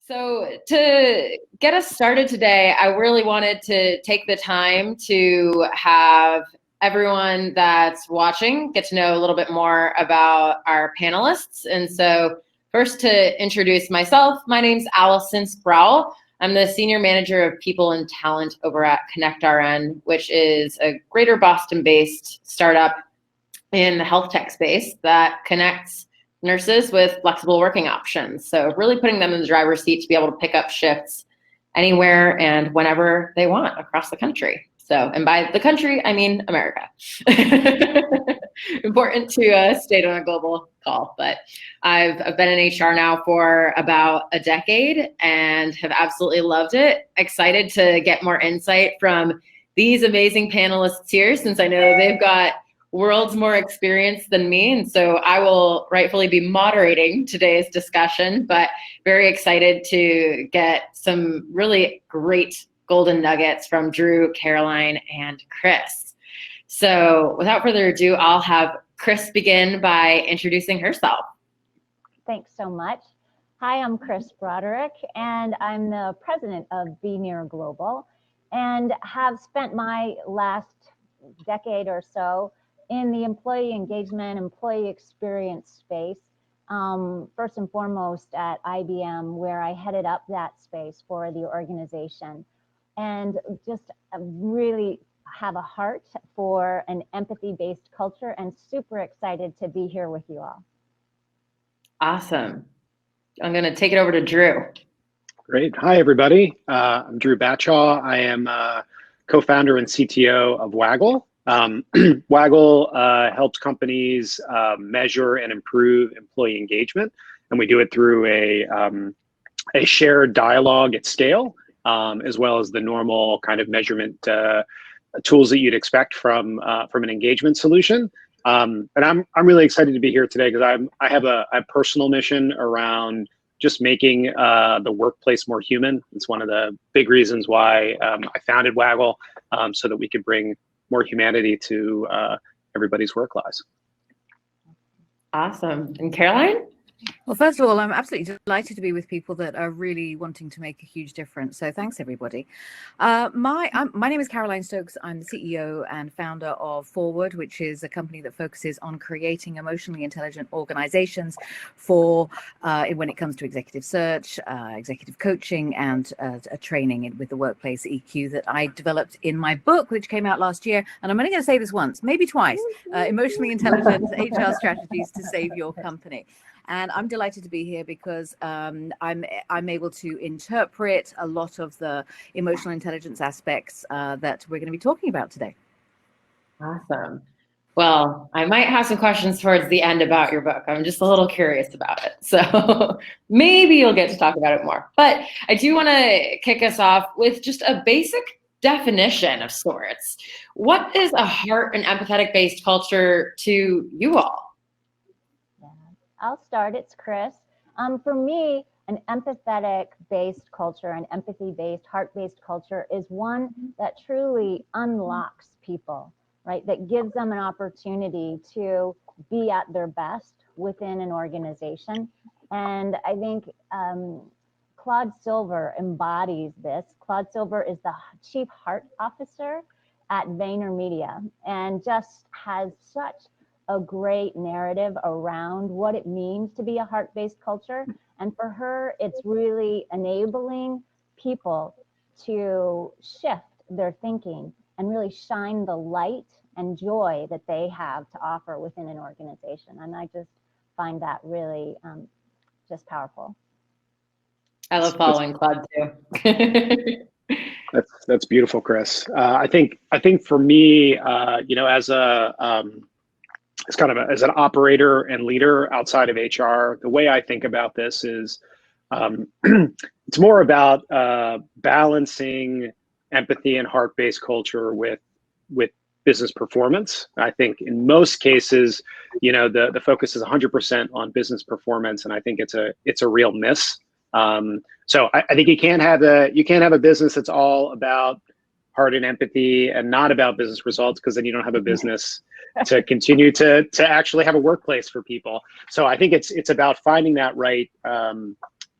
So to get us started today, I really wanted to take the time to have everyone that's watching get to know a little bit more about our panelists. And so first, to introduce myself, my name's Alison Sproul. I'm the Senior Manager of People and Talent over at connectRN, which is a Greater Boston-based startup in the health tech space that connects nurses with flexible working options. So really putting them in the driver's seat to be able to pick up shifts anywhere and whenever they want across the country. So, and by the country, I mean America. Important to state on a global call, but I've been in HR now for about a decade and have absolutely loved it. Excited to get more insight from these amazing panelists here, since I know they've got worlds more experience than me, and so I will rightfully be moderating today's discussion, but very excited to get some really great golden nuggets from Drew, Caroline, and Chris. So without further ado, I'll have Chris begin by introducing herself. Thanks so much. Hi, I'm Chris Broderick, and I'm the president of B.near Global, and have spent my last decade or so in the employee engagement, employee experience space, first and foremost at IBM, where I headed up that space for the organization, and just really have a heart for an empathy-based culture, and super excited to be here with you all. Awesome. I'm going to take it over to Drew. Great. Hi, everybody. I'm Drew Batshaw. I am co-founder and CTO of Waggl. Waggl helps companies measure and improve employee engagement, and we do it through a shared dialogue at scale, as well as the normal kind of measurement tools that you'd expect from an engagement solution. And I'm really excited to be here today because I have a personal mission around just making the workplace more human. It's one of the big reasons why I founded Waggl, so that we could bring more humanity to everybody's work lives. Awesome. And Caroline? Well, first of all, I'm absolutely delighted to be with people that are really wanting to make a huge difference. So thanks, everybody. My name is Caroline Stokes. I'm the CEO and founder of Forward, which is a company that focuses on creating emotionally intelligent organizations for when it comes to executive search, executive coaching, and training with the workplace EQ that I developed in my book, which came out last year. And I'm only going to say this once, maybe twice, Emotionally Intelligent HR Strategies to Save Your Company. And I'm delighted to be here because I'm able to interpret a lot of the emotional intelligence aspects that we're going to be talking about today. Awesome. Well, I might have some questions towards the end about your book. I'm just a little curious about it. So maybe you'll get to talk about it more. But I do want to kick us off with just a basic definition of sorts. What is a heart and empathetic based culture to you all? I'll start. It's Chris. For me, an empathetic-based culture, an empathy-based, heart-based culture is one that truly unlocks people, right? That gives them an opportunity to be at their best within an organization. And I think Claude Silver embodies this. Claude Silver is the Chief Heart Officer at VaynerMedia and just has such a great narrative around what it means to be a heart-based culture. And for her, it's really enabling people to shift their thinking and really shine the light and joy that they have to offer within an organization. And I just find that really just powerful. I love following Claude too. That's beautiful, Chris. I think for me, as an operator and leader outside of HR, the way I think about this is it's more about balancing empathy and heart-based culture with business performance. I think in most cases, the focus is 100% on business performance, and I think it's a real miss. So I think you can't have a business that's all about heart and empathy and not about business results, because then you don't have a business to continue to actually have a workplace for people. So I think it's about finding that right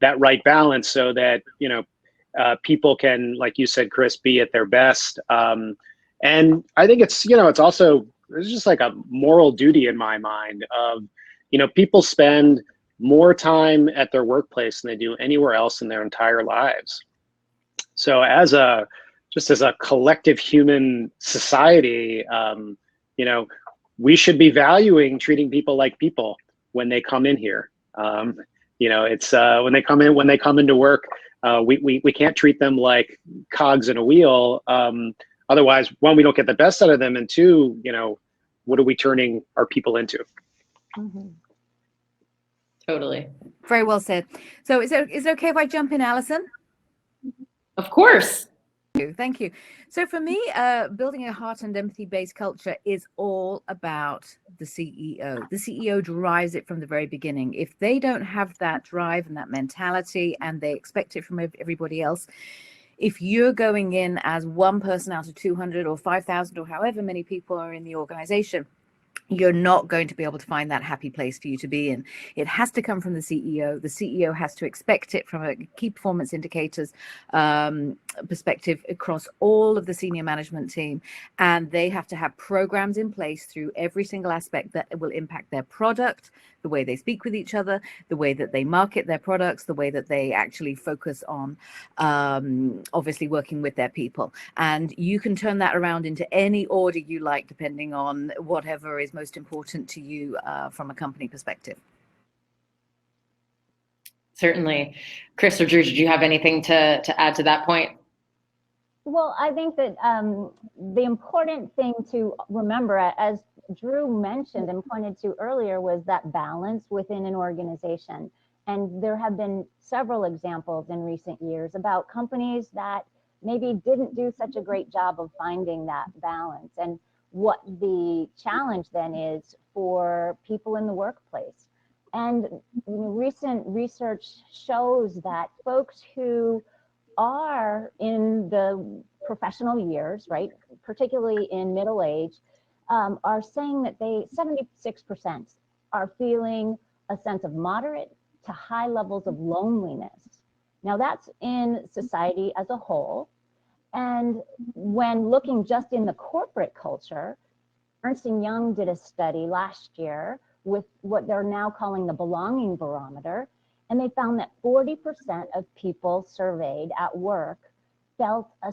that right balance so that, people can, like you said, Chris, be at their best. And I think it's, it's also, there's just like a moral duty in my mind of, people spend more time at their workplace than they do anywhere else in their entire lives. So just as a collective human society, we should be valuing treating people like people when they come in here. It's when they come into work, we can't treat them like cogs in a wheel. Otherwise, one, we don't get the best out of them, and two, what are we turning our people into? Mm-hmm. Totally. Very well said. So is it okay if I jump in, Allison? Of course. Thank you. So for me, building a heart and empathy-based culture is all about the CEO. The CEO drives it from the very beginning. If they don't have that drive and that mentality, and they expect it from everybody else, if you're going in as one person out of 200 or 5,000 or however many people are in the organization, you're not going to be able to find that happy place for you to be in. It has to come from the CEO. The CEO has to expect it from a key performance indicators perspective across all of the senior management team. And they have to have programs in place through every single aspect that will impact their product, the way they speak with each other, the way that they market their products, the way that they actually focus on obviously working with their people. And you can turn that around into any order you like, depending on whatever is most important to you from a company perspective. Certainly. Chris or Drew, did you have anything to add to that point? Well, I think that the important thing to remember, as Drew mentioned and pointed to earlier, was that balance within an organization. And there have been several examples in recent years about companies that maybe didn't do such a great job of finding that balance. And what the challenge then is for people in the workplace. And recent research shows that folks who are in the professional years, right, particularly in middle age, are saying that 76% are feeling a sense of moderate to high levels of loneliness. Now that's in society as a whole. And when looking just in the corporate culture, Ernst & Young did a study last year with what they're now calling the Belonging Barometer, and they found that 40% of people surveyed at work felt a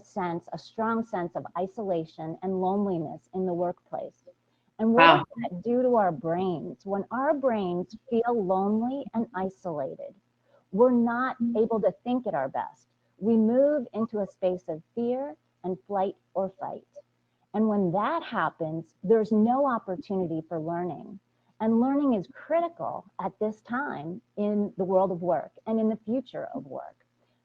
strong sense of isolation and loneliness in the workplace. And what does that do to our brains? When our brains feel lonely and isolated, we're not able to think at our best. We move into a space of fear and flight or fight. And when that happens, there's no opportunity for learning. And learning is critical at this time in the world of work and in the future of work.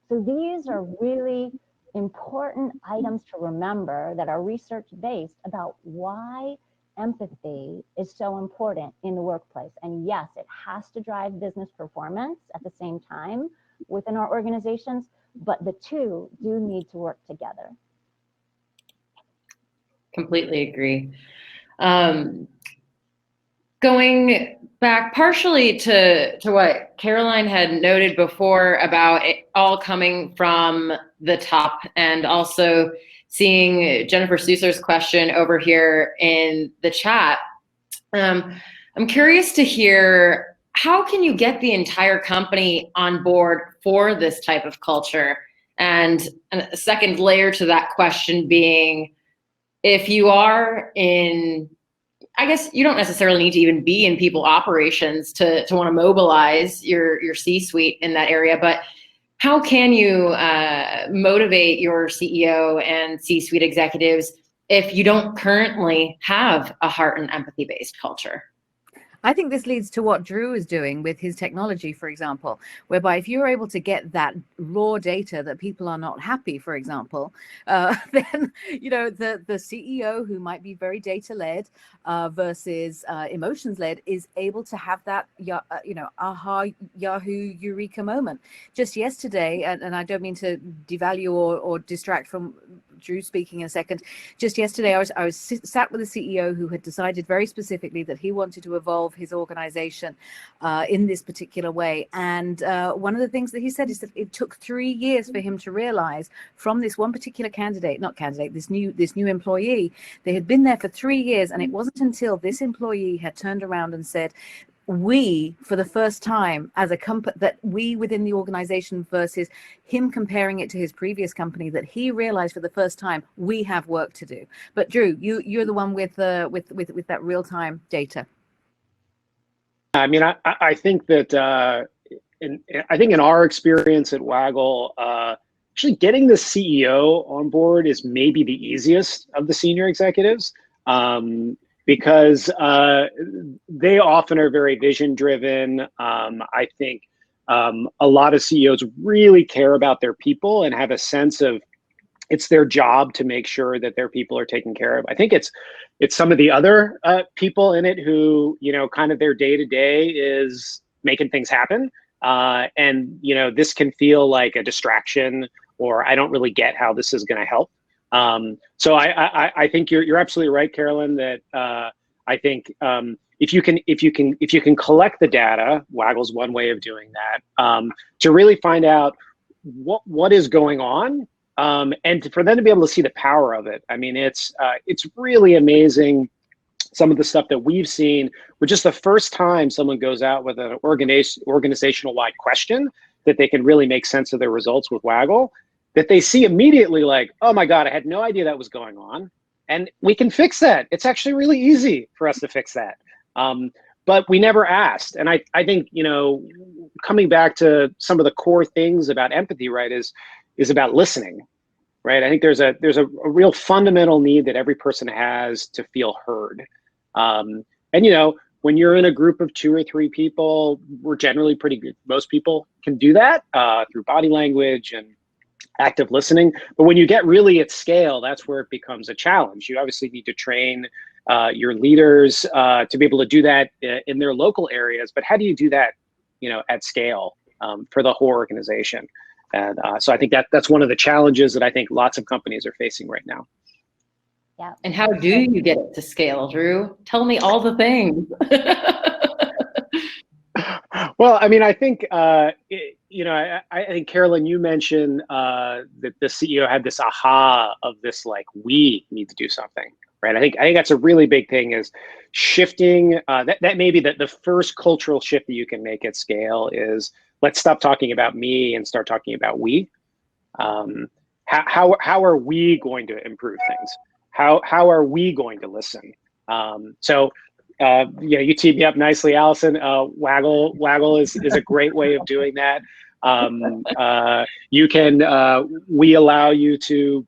So these are really important items to remember that are research-based about why empathy is so important in the workplace. And yes, it has to drive business performance at the same time within our organizations, but the two do need to work together. Completely agree. Going back partially to what Caroline had noted before about it all coming from the top, and also seeing Jennifer Susser's question over here in the chat, I'm curious to hear, how can you get the entire company on board for this type of culture? And a second layer to that question being, if you are in, I guess you don't necessarily need to even be in people operations to want to mobilize your C-suite in that area, but how can you motivate your CEO and C-suite executives if you don't currently have a heart and empathy-based culture? I think this leads to what Drew is doing with his technology, for example, whereby if you're able to get that raw data that people are not happy, for example, then, the CEO, who might be very data-led versus emotions-led, is able to have that, aha, Yahoo, eureka moment. Just yesterday, and I don't mean to devalue or distract from Drew speaking in a second. Just yesterday, I was sat with a CEO who had decided very specifically that he wanted to evolve his organization in this particular way. And one of the things that he said is that it took 3 years for him to realize from this one particular this new employee, they had been there for 3 years, and it wasn't until this employee had turned around and said, we, for the first time as a company, that we within the organization versus him comparing it to his previous company, that he realized for the first time we have work to do. But Drew, you're the one with that real-time data. I mean, I think that I think in our experience at Waggl, actually getting the CEO on board is maybe the easiest of the senior executives. Because they often are very vision driven. I think a lot of CEOs really care about their people and have a sense of it's their job to make sure that their people are taken care of. I think it's some of the other people in it who, you know, kind of their day to day is making things happen. And, you know, this can feel like a distraction, or I don't really get how this is going to help. So I think you're absolutely right, Carolyn, that I think if you can collect the data, Waggl's one way of doing that, to really find out what is going on, and for them to be able to see the power of it. I mean, it's really amazing. Some of the stuff that we've seen, with just the first time someone goes out with an organizational wide question that they can really make sense of their results with Waggl, that they see immediately like, oh my God, I had no idea that was going on. And we can fix that. It's actually really easy for us to fix that. But we never asked. And I think, you know, coming back to some of the core things about empathy, right, is about listening, right? I think there's a real fundamental need that every person has to feel heard. And, you know, when you're in a group of 2 or 3 people, we're generally pretty good. Most people can do that through body language and active listening. But when you get really at scale, that's where it becomes a challenge. You obviously need to train your leaders to be able to do that in their local areas. But how do you do that, you know, at scale for the whole organization? And so I think that's one of the challenges that I think lots of companies are facing right now. Yeah. And how do you get it to scale, Drew? Tell me all the things. Well, I mean, I think, you know, I think, Carolyn, you mentioned that the CEO had this aha of this, like, we need to do something, right? I think that's a really big thing, is shifting. That may be the first cultural shift that you can make at scale is, let's stop talking about me and start talking about we. How are we going to improve things? How are we going to listen? Yeah, you teed me up nicely, Allison. Waggl is a great way of doing that. You can, we allow you to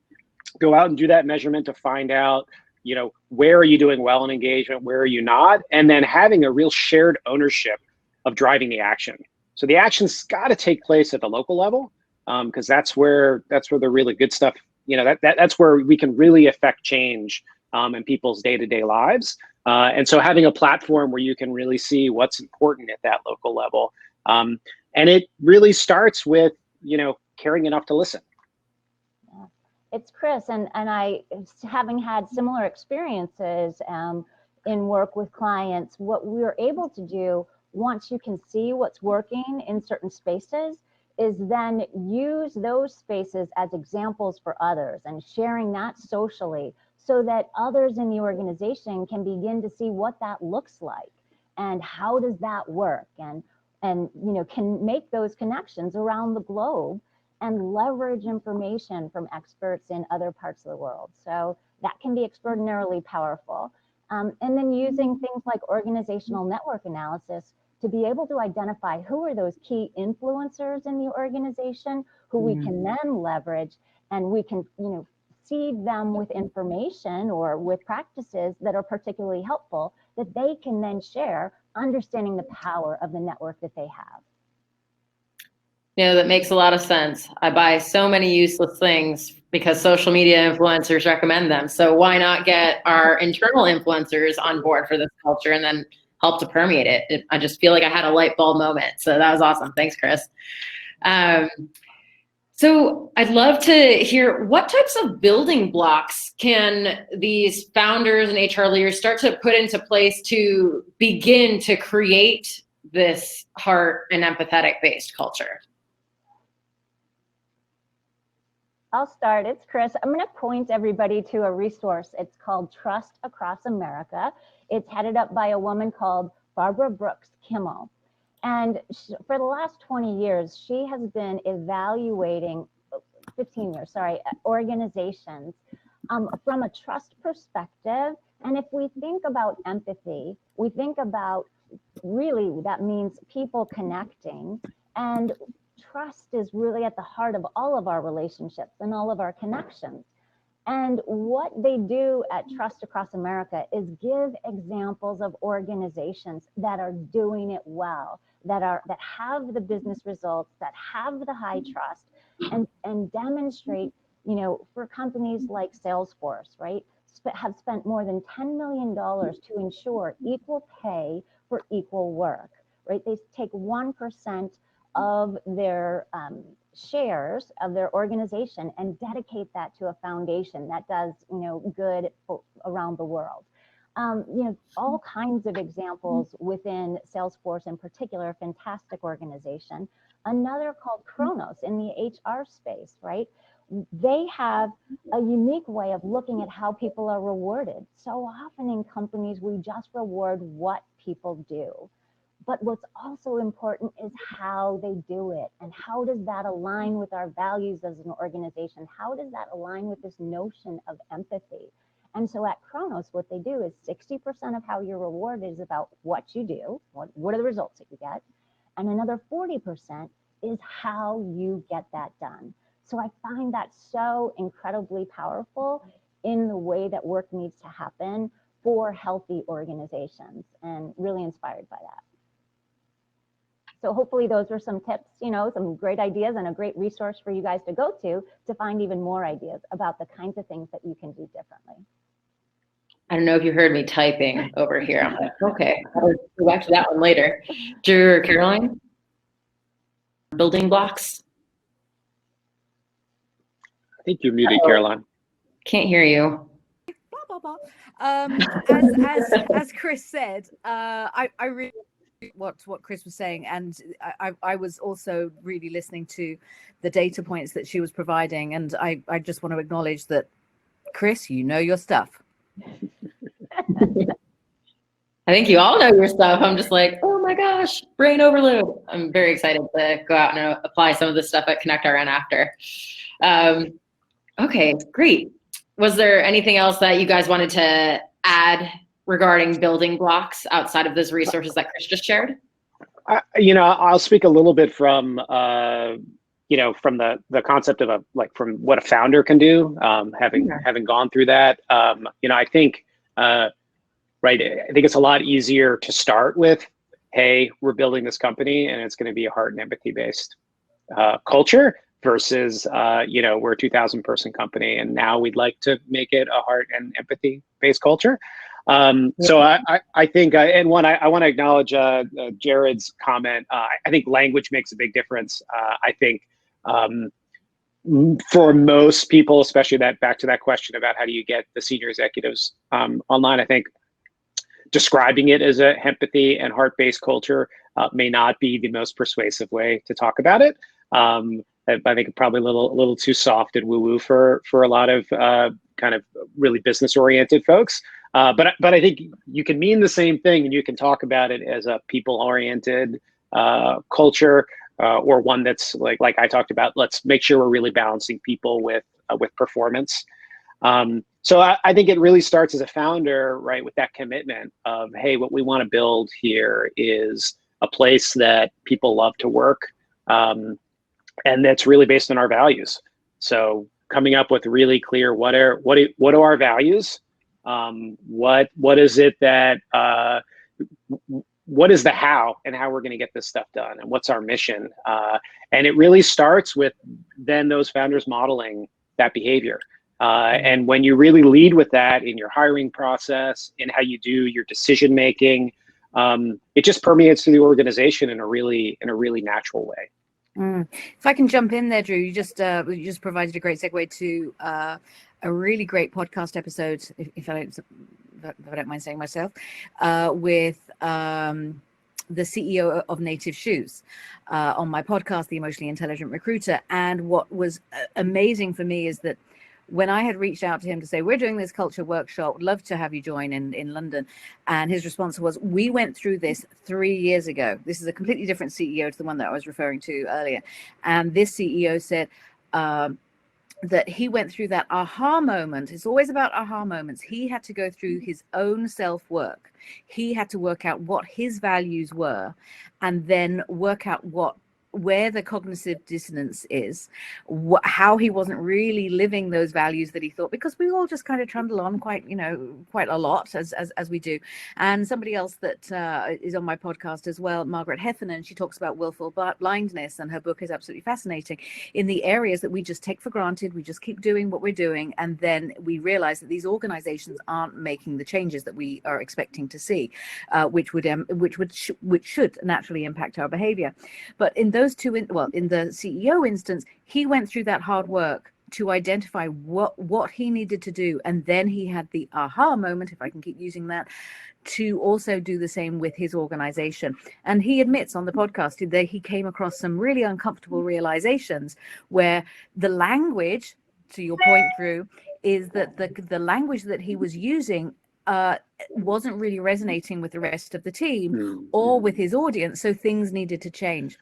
go out and do that measurement to find out, you know, where are you doing well in engagement, where are you not, and then having a real shared ownership of driving the action. So the action's got to take place at the local level, because that's where the really good stuff, you know, that's where we can really affect change in people's day-to-day lives. And so having a platform where you can really see what's important at that local level. And it really starts with, you know, caring enough to listen. Yeah. It's Chris, and I, having had similar experiences in work with clients, what we're able to do once you can see what's working in certain spaces is then use those spaces as examples for others and sharing that socially, so that others in the organization can begin to see what that looks like and how does that work, and you know, can make those connections around the globe and leverage information from experts in other parts of the world. So that can be extraordinarily powerful. And then using things like organizational network analysis to be able to identify who are those key influencers in the organization, who we can then leverage, and we can, you know, seed them with information or with practices that are particularly helpful that they can then share, understanding the power of the network that they have. You know, that makes a lot of sense. I buy so many useless things because social media influencers recommend them. So why not get our internal influencers on board for this culture and then help to permeate it? I just feel like I had a light bulb moment. So that was awesome. Thanks, Chris. So I'd love to hear what types of building blocks can these founders and HR leaders start to put into place to begin to create this heart and empathetic based culture? I'll start. It's Chris. I'm going to point everybody to a resource. It's called Trust Across America. It's headed up by a woman called Barbara Brooks Kimmel. And for the last 20 years, she has been evaluating, 15 years, sorry, organizations from a trust perspective. And if we think about empathy, we think about really that means people connecting, and trust is really at the heart of all of our relationships and all of our connections. And what they do at Trust Across America is give examples of organizations that are doing it well, that have the business results, that have the high trust, and demonstrate, for companies like Salesforce, right, have spent more than $10 million to ensure equal pay for equal work, right? They take 1% of their shares of their organization and dedicate that to a foundation that does, good around the world. All kinds of examples within Salesforce in particular, a fantastic organization. Another called Kronos in the HR space, right? They have a unique way of looking at how people are rewarded. So often in companies, we just reward what people do. But what's also important is how they do it, and how does that align with our values as an organization? How does that align with this notion of empathy? And so at Kronos, what they do is 60% of how you're rewarded is about what you do, what are the results that you get, and another 40% is how you get that done. So I find that so incredibly powerful in the way that work needs to happen for healthy organizations, and really inspired by that. So hopefully those were some tips, some great ideas and a great resource for you guys to go to find even more ideas about the kinds of things that you can do differently. I don't know if you heard me typing over here. I'm like, okay, I'll go back to that one later. Drew or Caroline? Building blocks? I think you're muted, Caroline. Can't hear you. Blah, blah, blah. As Chris said, I really what Chris was saying, and I was also really listening to the data points that she was providing, and I just want to acknowledge that, Chris, you know your stuff. I think you all know your stuff. I'm just like, oh my gosh, brain overload. I'm very excited to go out and apply some of this stuff at connectRN after. Okay, great. Was there anything else that you guys wanted to add regarding building blocks outside of those resources that Chris just shared? I'll speak a little bit from, from the concept of from what a founder can do, having gone through that. I think, I think it's a lot easier to start with, hey, we're building this company and it's going to be a heart and empathy based culture versus, we're a 2,000 person company and now we'd like to make it a heart and empathy based culture. So I think, and one, I want to acknowledge Jared's comment. I think language makes a big difference. I think for most people, especially back to that question about how do you get the senior executives online, I think describing it as a empathy and heart-based culture may not be the most persuasive way to talk about it. I think probably a little too soft and woo-woo for a lot of kind of really business-oriented folks. But I think you can mean the same thing, and you can talk about it as a people-oriented culture, or one that's like I talked about. Let's make sure we're really balancing people with performance. So I think it really starts as a founder, right, with that commitment of, hey, what we want to build here is a place that people love to work, and that's really based on our values. So coming up with really clear what are our values. What is it that what is the how and how we're going to get this stuff done, and what's our mission, and it really starts with then those founders modeling that behavior, and when you really lead with that in your hiring process, in how you do your decision making, it just permeates through the organization in a really natural way. If I can jump in there, Drew, you just provided a great segue to a really great podcast episode, if I don't mind saying myself, with the CEO of Native Shoes on my podcast, The Emotionally Intelligent Recruiter. And what was amazing for me is that when I had reached out to him to say, we're doing this culture workshop, would love to have you join in London. And his response was, we went through this 3 years ago. This is a completely different CEO to the one that I was referring to earlier. And this CEO said that he went through that aha moment. It's always about aha moments. He had to go through his own self-work. He had to work out what his values were and then work out where the cognitive dissonance is, how he wasn't really living those values that he thought, because we all just kind of trundle on quite a lot as we do. And somebody else that is on my podcast as well, Margaret Heffernan, she talks about willful blindness, and her book is absolutely fascinating in the areas that we just take for granted. We just keep doing what we're doing, and then we realize that these organizations aren't making the changes that we are expecting to see, which should naturally impact our behavior. But in those two, in the CEO instance, he went through that hard work to identify what he needed to do, and then he had the aha moment, if I can keep using that, to also do the same with his organization. And he admits on the podcast that he came across some really uncomfortable realizations where the language, to your point, Drew, is that the language that he was using wasn't really resonating with the rest of the team or with his audience, so things needed to change.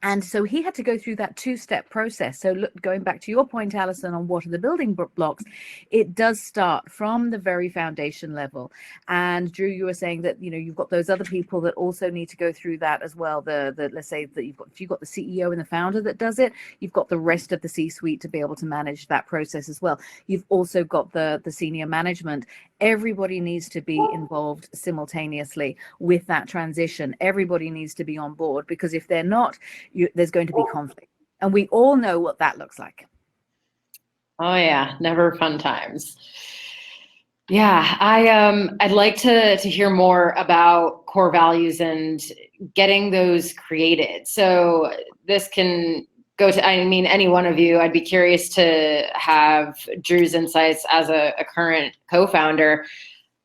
And so he had to go through that two-step process. So look, going back to your point, Allison, on what are the building blocks, it does start from the very foundation level. And Drew, you were saying that, you've got those other people that also need to go through that as well. Let's say that you've got the CEO and the founder that does it. You've got the rest of the C-suite to be able to manage that process as well. You've also got the senior management. Everybody needs to be involved simultaneously with that transition. Everybody needs to be on board, because if they're not, there's going to be conflict, and we all know what that looks like. Oh yeah, never fun times. Yeah, I'd like to hear more about core values and getting those created. So this can go to, any one of you. I'd be curious to have Drew's insights as a current co-founder.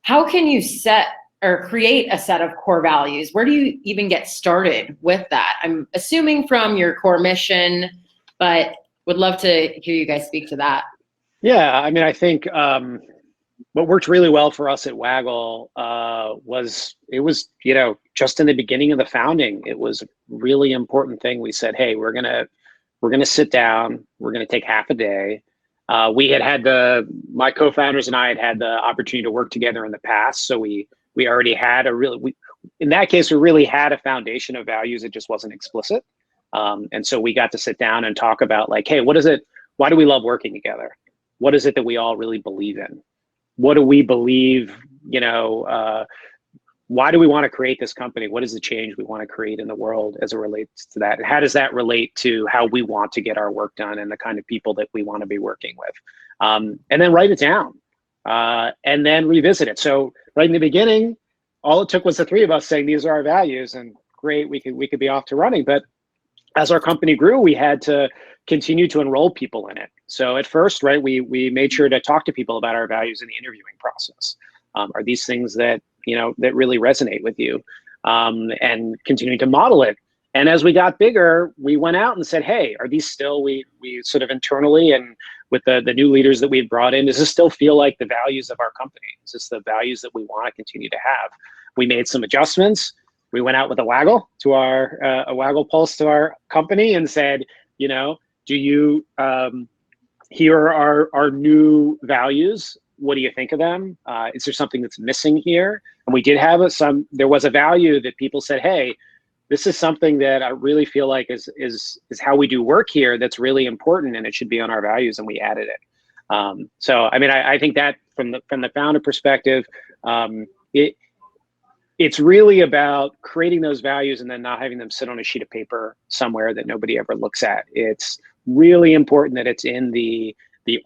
How can you set or create a set of core values? Where do you even get started with that? I'm assuming from your core mission, but would love to hear you guys speak to that. Yeah, I think what worked really well for us at Waggl was just in the beginning of the founding, it was a really important thing. We said, hey, we're gonna sit down, we're gonna take half a day. My co-founders and I had the opportunity to work together in the past, so we already had in that case, we really had a foundation of values. It just wasn't explicit. And so we got to sit down and talk about, like, hey, what is it? Why do we love working together? What is it that we all really believe in? What do we believe, why do we want to create this company? What is the change we want to create in the world as it relates to that? And how does that relate to how we want to get our work done and the kind of people that we want to be working with? And then write it down and then revisit it. So right in the beginning, all it took was the three of us saying, these are our values, and great, we could be off to running. But as our company grew, we had to continue to enroll people in it. So at first, right, we made sure to talk to people about our values in the interviewing process. Are these things that, that really resonate with you? And continuing to model it. And as we got bigger, we went out and said, hey, are these still, we sort of internally and with the new leaders that we've brought in, does this still feel like the values of our company? Is this the values that we want to continue to have? We made some adjustments. We went out with a Waggl to a Waggl pulse to our company and said, do you, here are our new values. What do you think of them? Is there something that's missing here? And we did have there was a value that people said, hey, this is something that I really feel like is how we do work here that's really important, and it should be on our values, and we added it. So, I think that from the founder perspective, it's really about creating those values and then not having them sit on a sheet of paper somewhere that nobody ever looks at. It's really important that it's in the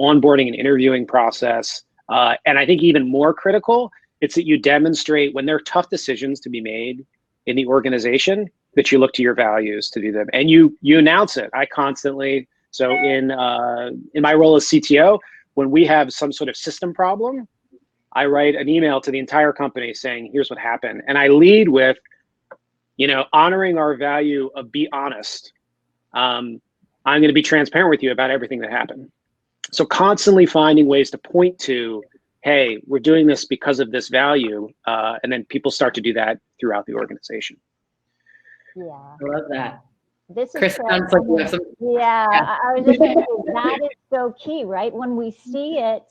onboarding and interviewing process. And I think even more critical, it's that you demonstrate when there are tough decisions to be made in the organization, that you look to your values to do them, and you announce it. I constantly, so in my role as CTO, when we have some sort of system problem, I write an email to the entire company saying, here's what happened. And I lead with, honoring our value of be honest. I'm going to be transparent with you about everything that happened. So constantly finding ways to point to, hey, we're doing this because of this value. And then people start to do that throughout the organization. Yeah. I love that. This is Chris, sounds like you have some. Yeah, I was just going to say, that is so key, right? When we see it,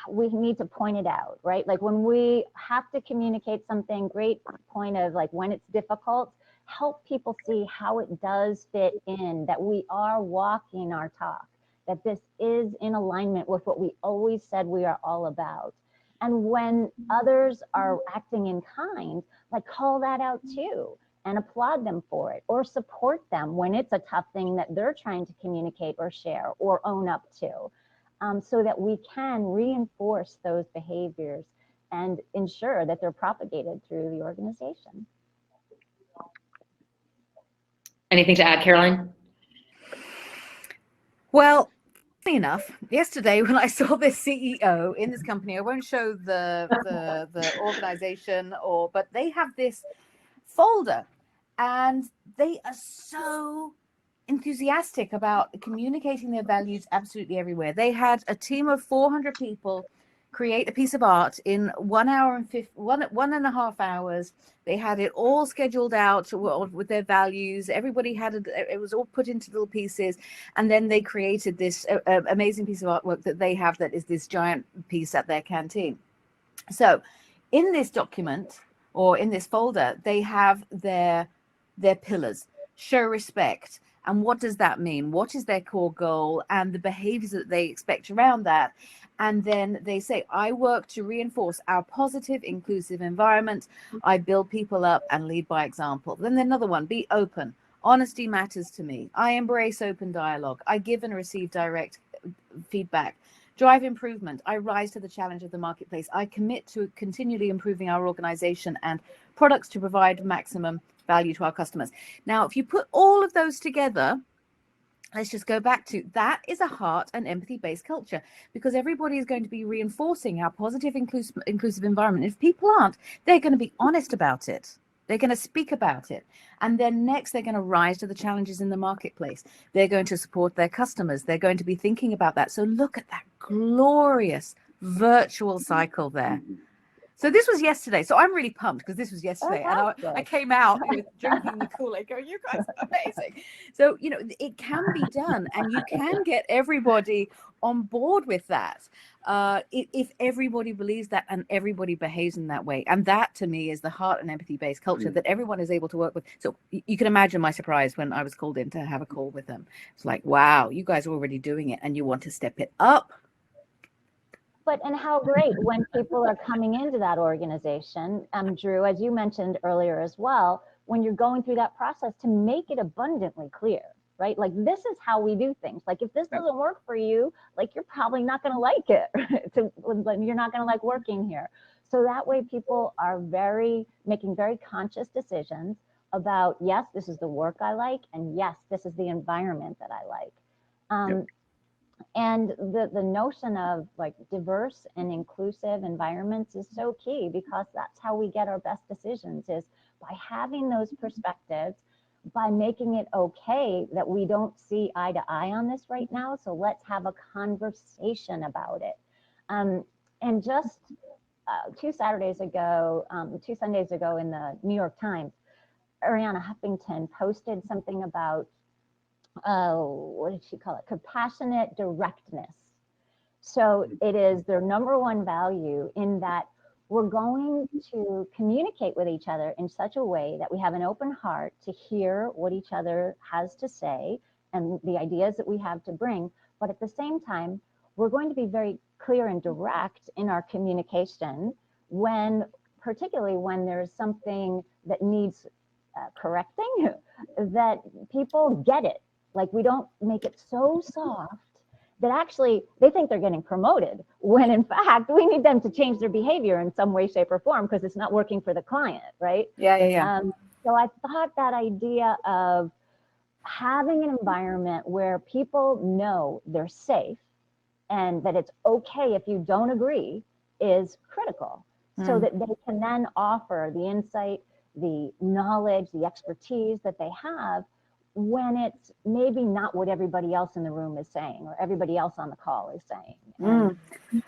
we need to point it out, right? Like when we have to communicate something, great point of like when it's difficult, help people see how it does fit in, that we are walking our talk, that this is in alignment with what we always said we are all about. And when others are acting in kind, like call that out too and applaud them for it, or support them when it's a tough thing that they're trying to communicate or share or own up to. So that we can reinforce those behaviors and ensure that they're propagated through the organization. Anything to add, Caroline? Well, funny enough, yesterday when I saw this CEO in this company, I won't show the organization, but they have this folder, and they are so enthusiastic about communicating their values absolutely everywhere. They had a team of 400 people create a piece of art in 1 hour and 1.5 hours. They had it all scheduled out with their values. Everybody had it was all put into little pieces, and then they created this amazing piece of artwork that they have, that is this giant piece at their canteen. So in this document, or in this folder, they have their pillars: show respect. And what does that mean? What is their core goal and the behaviors that they expect around that? And then they say, I work to reinforce our positive, inclusive environment. I build people up and lead by example. Then another one, be open. Honesty matters to me. I embrace open dialogue. I give and receive direct feedback. Drive improvement. I rise to the challenge of the marketplace. I commit to continually improving our organization and products to provide maximum value to our customers. Now, if you put all of those together, let's just go back to that is a heart and empathy-based culture, because everybody is going to be reinforcing our positive, inclusive environment. If people aren't, they're going to be honest about it. They're going to speak about it. And then next, they're going to rise to the challenges in the marketplace. They're going to support their customers. They're going to be thinking about that. So look at that glorious virtual cycle there. So this was yesterday. So I'm really pumped because this was yesterday. And I came out drinking the Kool-Aid going, you guys are amazing. So, it can be done, and you can get everybody on board with that. If everybody believes that and everybody behaves in that way. And that to me is the heart and empathy-based culture that everyone is able to work with. So you can imagine my surprise when I was called in to have a call with them. It's like, wow, you guys are already doing it and you want to step it up. And how great when people are coming into that organization, Drew, as you mentioned earlier as well, when you're going through that process to make it abundantly clear, right? Like, this is how we do things. Like, if this doesn't work for you, like, you're probably not going to like it. You're not going to like working here. So that way people are making very conscious decisions about, yes, this is the work I like, and yes, this is the environment that I like. And the notion of like diverse and inclusive environments is so key, because that's how we get our best decisions, is by having those perspectives, by making it okay that we don't see eye to eye on this right now. So let's have a conversation about it. And just 2 Sundays ago in the New York Times, Arianna Huffington posted something about, what did she call it? Compassionate directness. So it is their number one value, in that we're going to communicate with each other in such a way that we have an open heart to hear what each other has to say and the ideas that we have to bring. But at the same time, we're going to be very clear and direct in our communication, particularly when there's something that needs correcting, that people get it. Like, we don't make it so soft that actually they think they're getting promoted, when in fact we need them to change their behavior in some way, shape, or form, because it's not working for the client, right? Yeah. So I thought that idea of having an environment where people know they're safe and that it's okay if you don't agree is critical, so that they can then offer the insight, the knowledge, the expertise that they have when it's maybe not what everybody else in the room is saying or everybody else on the call is saying.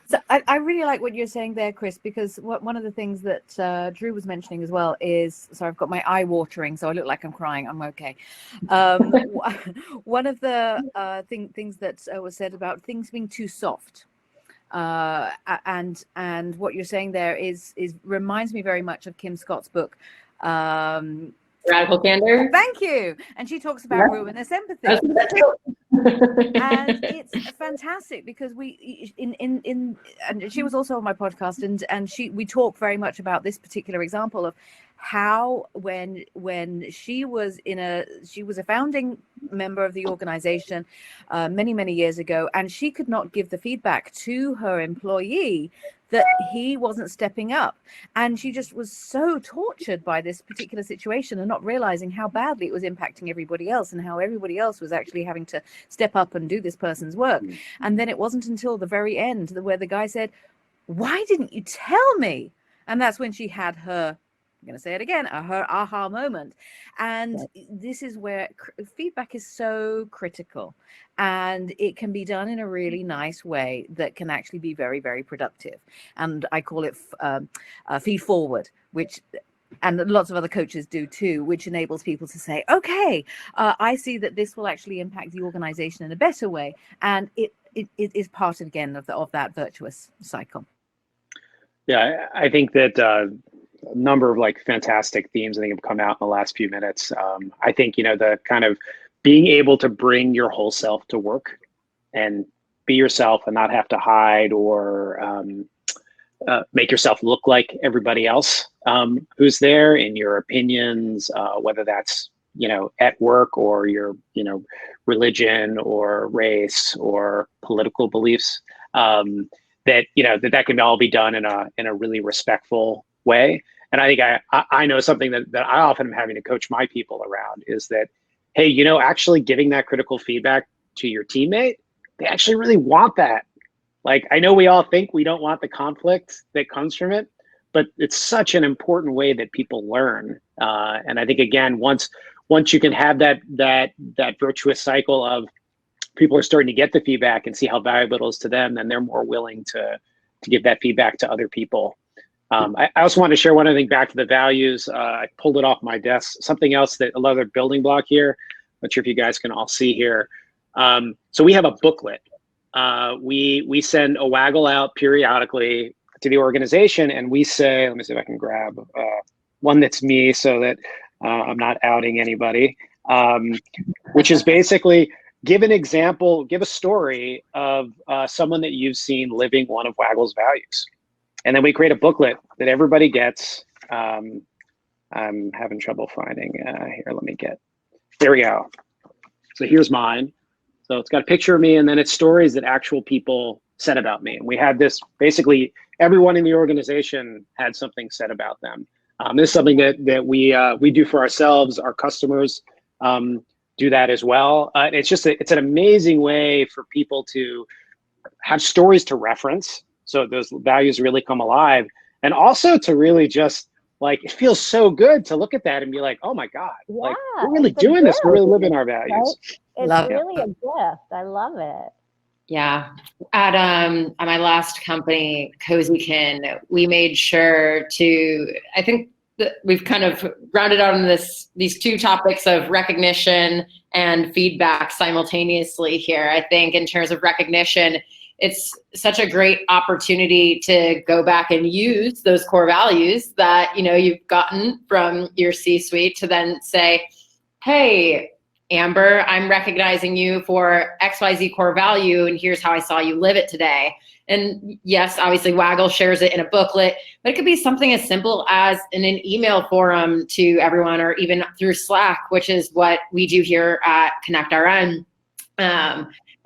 So I really like what you're saying there, Chris, because one of the things that Drew was mentioning as well is, sorry, I've got my eye watering, so I look like I'm crying. I'm okay. One of the things that was said about things being too soft. And what you're saying there is reminds me very much of Kim Scott's book, Radical Candor. Thank you. And she talks about ruinous empathy. And it's fantastic because we and she was also on my podcast, and we talk very much about this particular example of how when she was a founding member of the organization many years ago, and she could not give the feedback to her employee that he wasn't stepping up, and she just was so tortured by this particular situation and not realizing how badly it was impacting everybody else and how everybody else was actually having to step up and do this person's work. And then it wasn't until the very end where the guy said, "Why didn't you tell me?" And that's when she had her, I'm going to say it again, her aha moment. And this is where feedback is so critical, and it can be done in a really nice way that can actually be very, very productive. And I call it feed forward, which, and lots of other coaches do too, which enables people to say, okay, I see that this will actually impact the organization in a better way. And it is part again of that virtuous cycle. Yeah, I think that a number of like fantastic themes I think have come out in the last few minutes. I think, the kind of being able to bring your whole self to work and be yourself and not have to hide or make yourself look like everybody else who's there in your opinions, whether that's, at work or your, religion or race or political beliefs, that can all be done in a really respectful way. And I think I know something that I often am having to coach my people around is that, hey, actually giving that critical feedback to your teammate, they actually really want that. Like, I know we all think we don't want the conflict that comes from it, but it's such an important way that people learn. And I think, again, once you can have that virtuous cycle of people are starting to get the feedback and see how valuable it is to them, then they're more willing to give that feedback to other people. I also want to share one other thing back to the values. I pulled it off my desk. Something else that another building block here. Not sure if you guys can all see here. So we have a booklet. We send a Waggl out periodically to the organization, and we say, let me see if I can grab one that's me so that I'm not outing anybody, which is basically give an example, give a story of someone that you've seen living one of Waggl's values. And then we create a booklet that everybody gets. I'm having trouble finding here. Let me get, there we go. So here's mine. So it's got a picture of me, and then it's stories that actual people said about me. And we had this, basically everyone in the organization had something said about them. This is something that we do for ourselves. Our customers do that as well. It's an amazing way for people to have stories to reference, so those values really come alive, and also to really just like, it feels so good to look at that and be like, oh my God, like we're really doing this. We're really living our values. Right? It's really a gift. I love it. Yeah. At my last company, Cozykin, we made sure to, I think that we've kind of rounded out on these two topics of recognition and feedback simultaneously here. I think in terms of recognition, it's such a great opportunity to go back and use those core values that, you've gotten from your C-suite to then say, hey, Amber, I'm recognizing you for XYZ core value, and here's how I saw you live it today. And yes, obviously Waggl shares it in a booklet, but it could be something as simple as in an email forum to everyone, or even through Slack, which is what we do here at connectRN.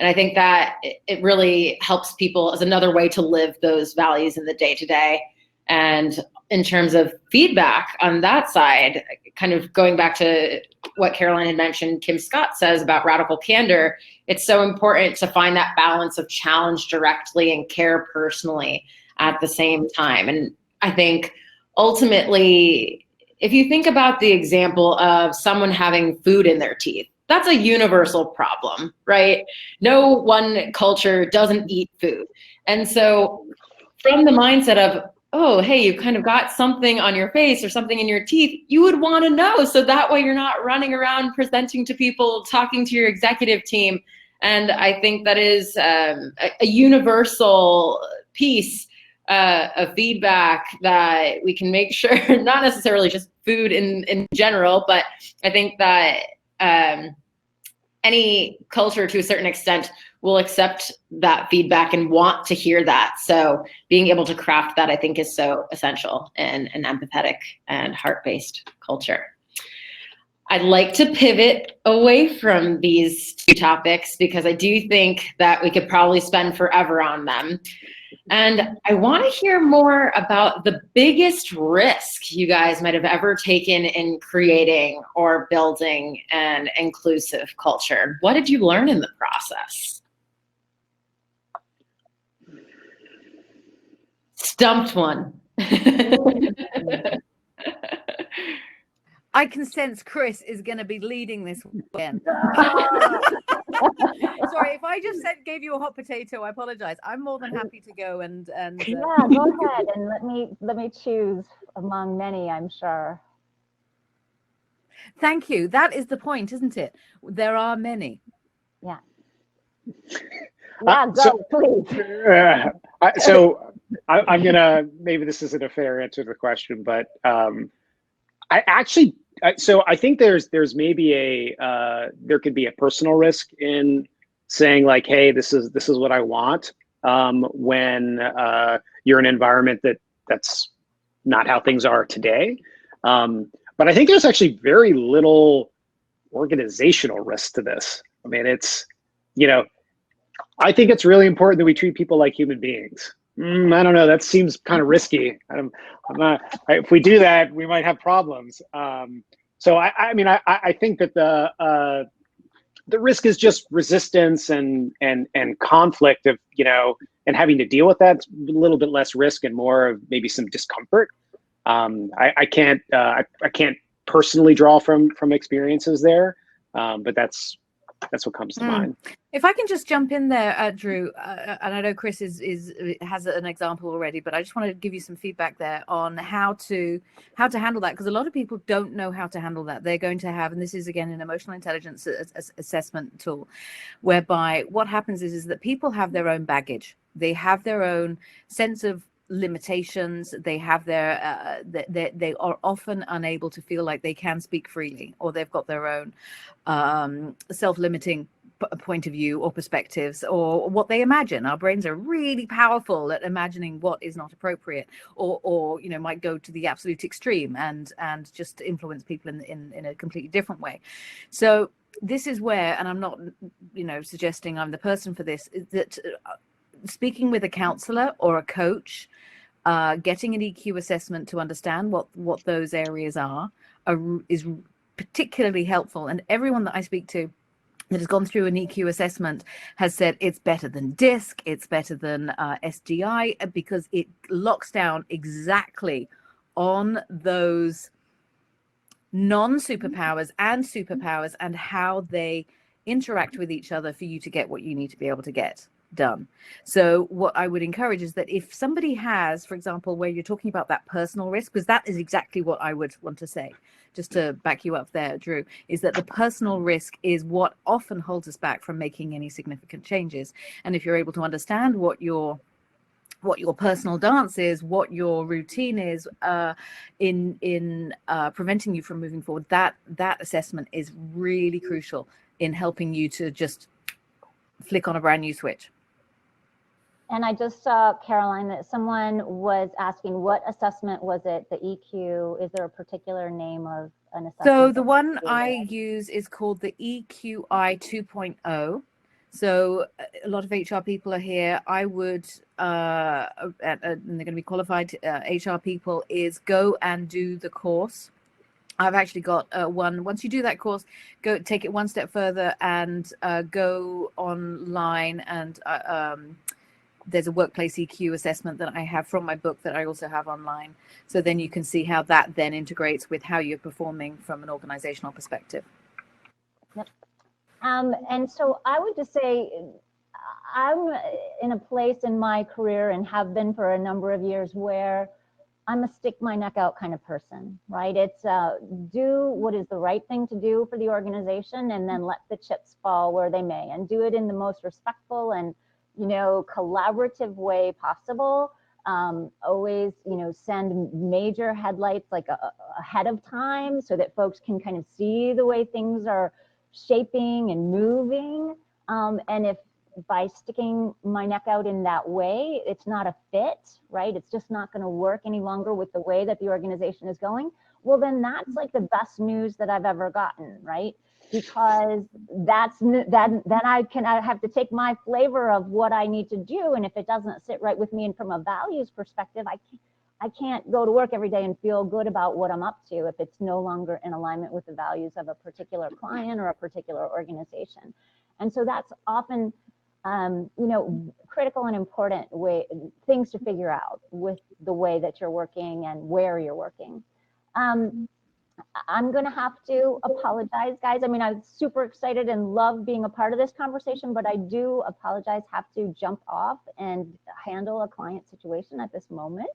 And I think that it really helps people as another way to live those values in the day-to-day. And in terms of feedback on that side, kind of going back to what Caroline had mentioned, Kim Scott says about radical candor, it's so important to find that balance of challenge directly and care personally at the same time. And I think ultimately, if you think about the example of someone having food in their teeth, that's a universal problem, right? No one culture doesn't eat food. And so from the mindset of, oh, hey, you've kind of got something on your face or something in your teeth, you would want to know. So that way you're not running around presenting to people, talking to your executive team. And I think that is a universal piece of feedback that we can make sure, not necessarily just food in general, but I think that any culture to a certain extent will accept that feedback and want to hear that. So being able to craft that, I think, is so essential in an empathetic and heart-based culture. I'd like to pivot away from these two topics because I do think that we could probably spend forever on them. And I want to hear more about the biggest risk you guys might have ever taken in creating or building an inclusive culture. What did you learn in the process? Stumped one. I can sense Chris is going to be leading this weekend. Sorry, if I just gave you a hot potato, I apologize. I'm more than happy to go and yeah, go ahead and let me choose among many, I'm sure. Thank you. That is the point, isn't it? There are many. Yeah. Yeah, go, please. I'm gonna, maybe this isn't a fair answer to the question, but I think there's maybe there could be a personal risk in saying like, hey, this is what I want, when you're in an environment that's not how things are today. But I think there's actually very little organizational risk to this. I mean, it's, I think it's really important that we treat people like human beings. I don't know. That seems kind of risky. I'm not. If we do that, we might have problems. So I mean, I think that the risk is just resistance and conflict of and having to deal with that. It's a little bit less risk and more of maybe some discomfort. I can't personally draw from experiences there, but that's what comes to mind. If I can just jump in there, Drew, and I know Chris has an example already, but I just want to give you some feedback there on how to handle that, because a lot of people don't know how to handle that. They're going to have, and this is again an emotional intelligence assessment tool, whereby what happens is that people have their own baggage. They have their own sense of limitations. They have their they are often unable to feel like they can speak freely, or they've got their own self-limiting point of view or perspectives, or what they imagine. Our brains are really powerful at imagining what is not appropriate, or might go to the absolute extreme and just influence people in a completely different way. So this is where, and I'm not suggesting I'm the person for this, is that speaking with a counselor or a coach, getting an EQ assessment to understand what those areas is particularly helpful. And everyone that I speak to that has gone through an EQ assessment has said it's better than DISC, it's better than SGI, because it locks down exactly on those non-superpowers and superpowers and how they interact with each other for you to get what you need to be able to get done. So what I would encourage is that if somebody has, for example, where you're talking about that personal risk, because that is exactly what I would want to say, just to back you up there, Drew, is that the personal risk is what often holds us back from making any significant changes. And if you're able to understand what your personal dance is, what your routine is, in preventing you from moving forward, that assessment is really crucial in helping you to just flick on a brand new switch. And I just saw, Caroline, that someone was asking, what assessment was it, the EQ? Is there a particular name of an assessment? So the one I use is called the EQI 2.0. So a lot of HR people are here. I would, and they're going to be qualified HR people, is go and do the course. I've actually got one. Once you do that course, go take it one step further and go online. And there's a workplace EQ assessment that I have from my book that I also have online. So then you can see how that then integrates with how you're performing from an organizational perspective. Yep. And so I would just say I'm in a place in my career and have been for a number of years where I'm a stick my neck out kind of person, right? It's do what is the right thing to do for the organization and then let the chips fall where they may, and do it in the most respectful and, you know, collaborative way possible. Always, you know, send major headlights like ahead of time so that folks can kind of see the way things are shaping and moving. And if by sticking my neck out in that way, it's not a fit, right? It's just not going to work any longer with the way that the organization is going. Well, then that's like the best news that I've ever gotten, right? Because then I have to take my flavor of what I need to do, and if it doesn't sit right with me and from a values perspective, I can't go to work every day and feel good about what I'm up to if it's no longer in alignment with the values of a particular client or a particular organization. And so that's often you know, critical and important things to figure out with the way that you're working and where you're working. I'm going to have to apologize, guys. I mean, I'm super excited and love being a part of this conversation, but I do apologize, have to jump off and handle a client situation at this moment.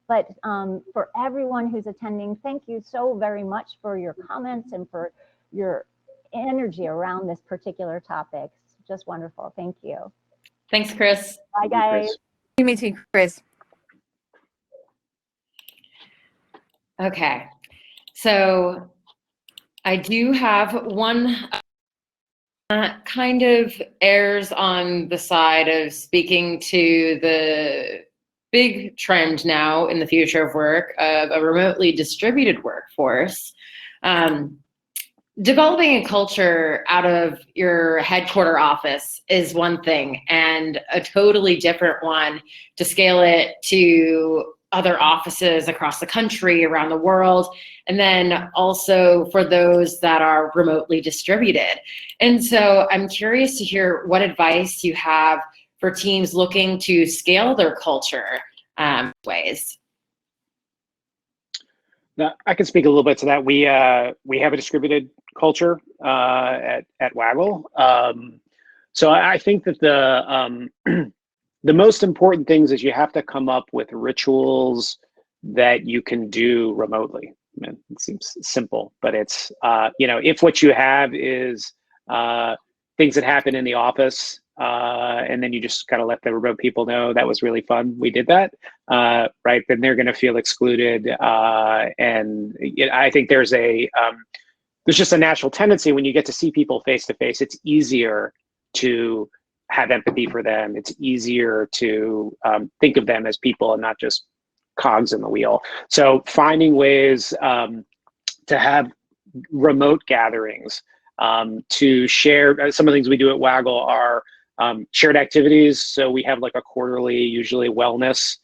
But for everyone who's attending, thank you so very much for your comments and for your energy around this particular topic. Just wonderful. Thank you. Thanks, Chris. Bye, guys. Me too, Chris. Okay, so I do have one kind of errs on the side of speaking to the big trend now in the future of work of a remotely distributed workforce. Developing a culture out of your headquarter office is one thing, and a totally different one to scale it to other offices across the country, around the world, and then also for those that are remotely distributed. And so I'm curious to hear what advice you have for teams looking to scale their culture ways. Now, I can speak a little bit to that. We have a distributed culture at Waggl. So I think that the most important things is you have to come up with rituals that you can do remotely. I mean, it seems simple, but it's you know, if what you have is things that happen in the office, and then you just kind of let the remote people know that was really fun, we did that, right? Then they're going to feel excluded, and I think there's just a natural tendency when you get to see people face to face. It's easier to have empathy for them. It's easier to think of them as people and not just cogs in the wheel. So finding ways to have remote gatherings, to share. Some of the things we do at Waggl are shared activities. So we have like a quarterly, usually wellness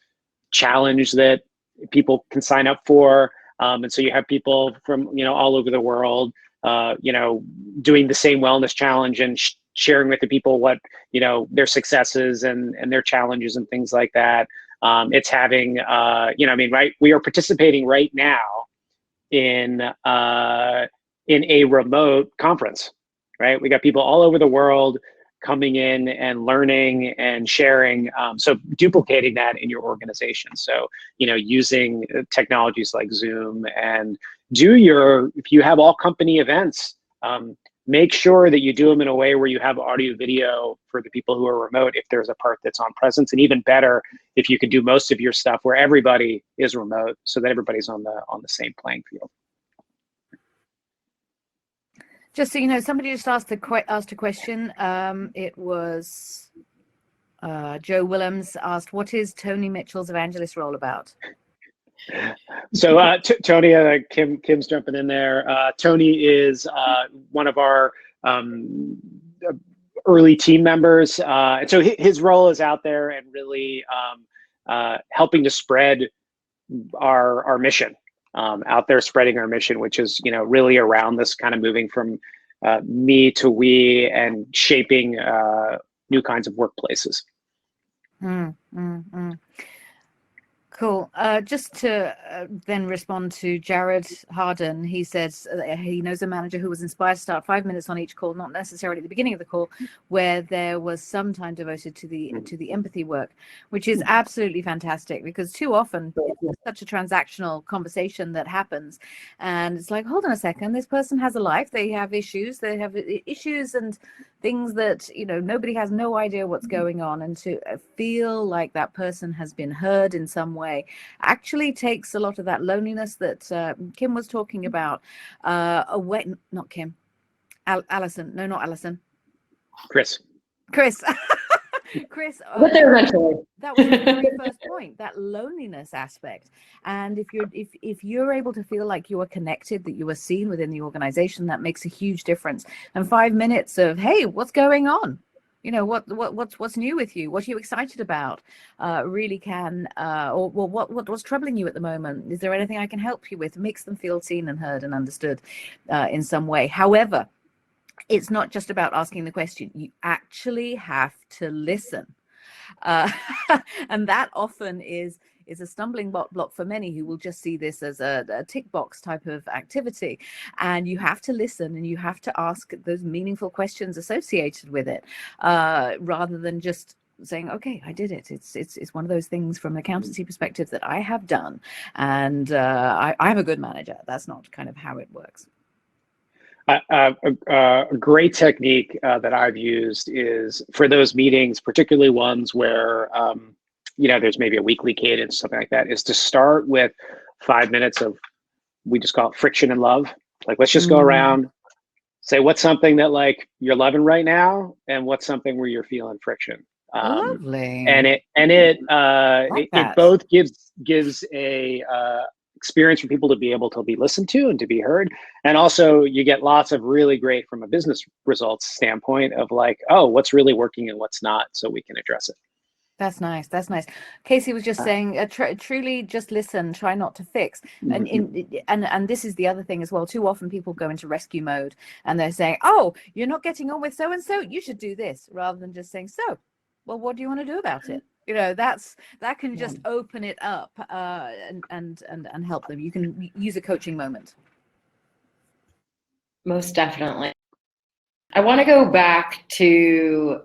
challenge that people can sign up for. And so you have people from, you know, all over the world, you know, doing the same wellness challenge and sharing with the people what, you know, their successes and their challenges and things like that. It's having, you know, I mean, right, we are participating right now in a remote conference, right? We got people all over the world coming in and learning and sharing. So duplicating that in your organization. So, you know, using technologies like Zoom, and if you have all company events, make sure that you do them in a way where you have audio video for the people who are remote if there's a part that's on presence, and even better if you could do most of your stuff where everybody is remote so that everybody's on the same playing field. Just so you know, somebody just asked a question. It was Joe Willems asked, what is Tony Mitchell's evangelist role about? So Tony, Kim's jumping in there. Tony is one of our early team members. And so his role is out there and really helping to spread our mission. out there spreading our mission, which is, really around this kind of moving from me to we and shaping new kinds of workplaces. Cool. Just to then respond to Jared Harden, he says he knows a manager who was inspired to start 5 minutes on each call, not necessarily at the beginning of the call, where there was some time devoted to the empathy work, which is absolutely fantastic, because too often it's such a transactional conversation that happens, and it's like, hold on a second, this person has a life, they have issues and things that nobody has no idea what's going on, and to feel like that person has been heard in some way actually takes a lot of that loneliness that Kim was talking about away. Not Kim, Allison. No, not Allison. Chris. Chris. But there eventually. That was the very first point, that loneliness aspect. And if you're able to feel like you are connected, that you are seen within the organization, that makes a huge difference. And 5 minutes of, hey, what's going on? What's new with you? What are you excited about? Really can, or what's troubling you at the moment? Is there anything I can help you with? It makes them feel seen and heard and understood in some way. However, it's not just about asking the question. You actually have to listen. And that often is a stumbling block for many who will just see this as a tick box type of activity. And you have to listen, and you have to ask those meaningful questions associated with it, rather than just saying, okay, I did it. It's one of those things from an accountancy perspective that I have done, and I'm a good manager. That's not kind of how it works. A great technique that I've used is for those meetings, particularly ones where there's maybe a weekly cadence, something like that, is to start with 5 minutes of, we just call it friction and love. Like, let's just go around, say what's something that like you're loving right now, and what's something where you're feeling friction. Lovely. And it both gives a experience for people to be able to be listened to and to be heard. And also you get lots of really great, from a business results standpoint, of like, oh, what's really working and what's not, so we can address it. That's nice. That's nice. Casey was just saying, truly just listen, try not to fix. And this is the other thing as well. Too often people go into rescue mode and they're saying, oh, you're not getting on with so-and-so, you should do this, rather than just saying, so, well, what do you want to do about it? That can just open it up and help them. You can use a coaching moment. Most definitely. I want to go back to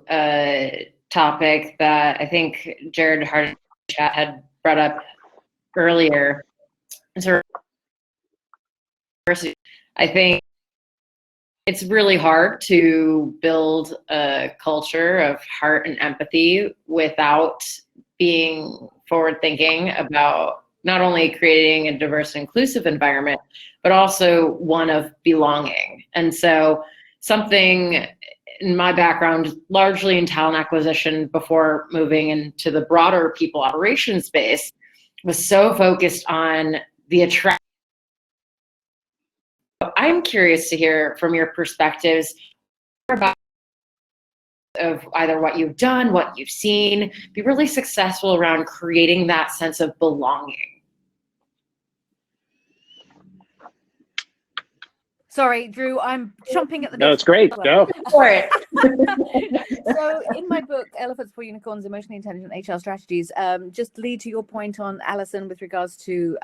topic that I think Jared Harden chat had brought up earlier. So I think it's really hard to build a culture of heart and empathy without being forward thinking about not only creating a diverse and inclusive environment, but also one of belonging. And so something in my background, largely in talent acquisition before moving into the broader people operations space, was so focused on the attraction. I'm curious to hear from your perspectives about of either what you've done, what you've seen, be really successful around creating that sense of belonging. Sorry, Drew, I'm chomping at the bit. No, it's great. Go for it. So in my book, Elephants for Unicorns, Emotionally Intelligent HR Strategies, just lead to your point on Allison with regards to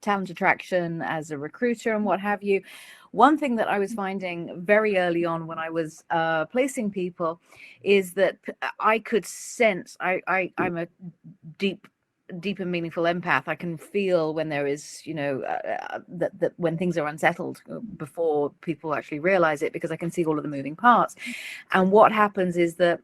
talent attraction as a recruiter and what have you. One thing that I was finding very early on when I was placing people is that I could sense, I'm a deep and meaningful empath. I can feel when there is, that when things are unsettled before people actually realize it, because I can see all of the moving parts. And what happens is that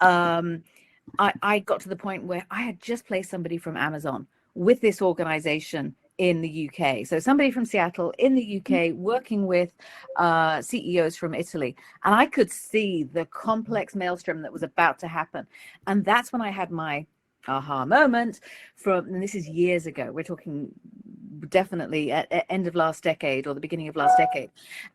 I got to the point where I had just placed somebody from Amazon with this organization in the UK. So somebody from Seattle in the UK working with CEOs from Italy. And I could see the complex maelstrom that was about to happen. And that's when I had my aha moment from, and this is years ago, we're talking definitely at end of last decade or the beginning of last decade.